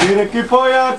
ഇറക്കിപ്പോയാൽ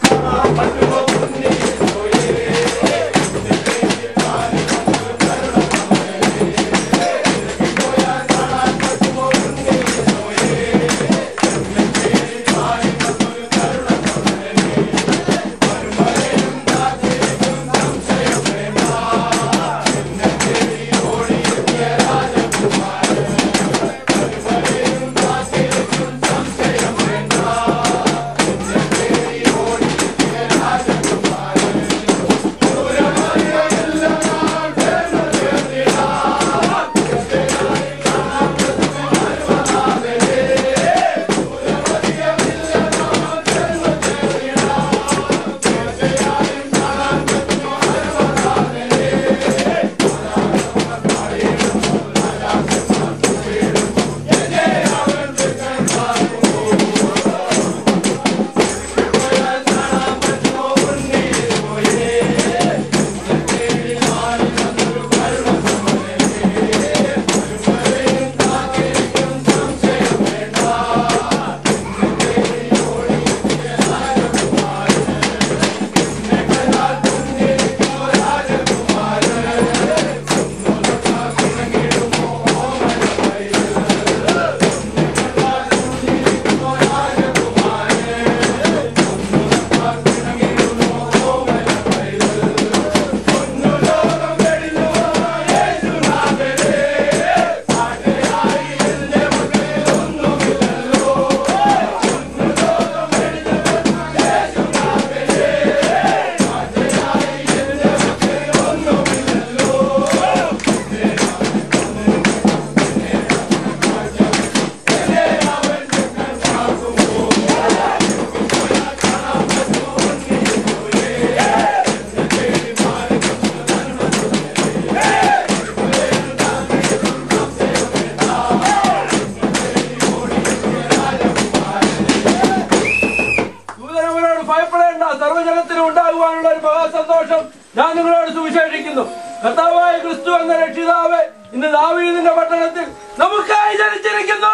സർവ്വജനത്തിനും ഉണ്ടാകുവാനുള്ള ഒരു മഹാസന്തോഷം ഞാൻ നിങ്ങളോട് സുവിശേഷിക്കുന്നു. കർത്താവായ ക്രിസ്തു എന്ന രക്ഷിതാവ് ഇന്ന് ദാവീദിന്റെ പട്ടണത്തിൽ നമുക്കായി ജനിച്ചിരിക്കുന്നു.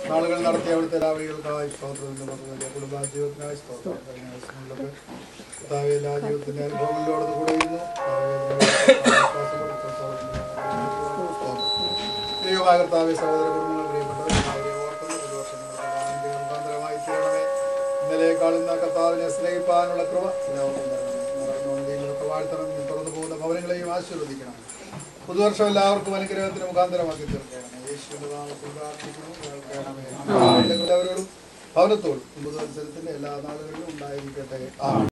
നാളുകൾ നടത്തിയ അവിടുത്തെ രാവികൾക്കായി സ്തോത്രം, കുടുംബജീവിതത്തിനായി സ്തോത്രം. എല്ലാ ജീവിതത്തിന്റെ അനുഭവങ്ങളിലോട് കൂടെ ഇരുന്നു ദൈവമായ കർത്താവെ, സഹോദര കുടുംബങ്ങൾ പ്രിയപ്പെട്ടവരെ മുഖാന്തരമായി തീരണമേ. ഇന്നലേക്കാൾ ഇന്ന് കർത്താവിനെ സ്നേഹിപ്പാനുള്ള കൃപ വാഴ്ത്തണം. തുറന്നു പോകുന്ന ഭവനങ്ങളെയും ആശീർവദിക്കണം. പുതുവർഷം എല്ലാവർക്കും അനുഗ്രഹത്തിന് മുഖാന്തരമാക്കി തീർക്കണം. യേശുവിന്റെ നാമത്തിൽ പ്രാർത്ഥിക്കുന്നു. എല്ലാവരോടും ഭവനത്തോടും പുതുവത്സരത്തിന്റെ എല്ലാ നാളുകളിലും ഉണ്ടായിരിക്കട്ടെ.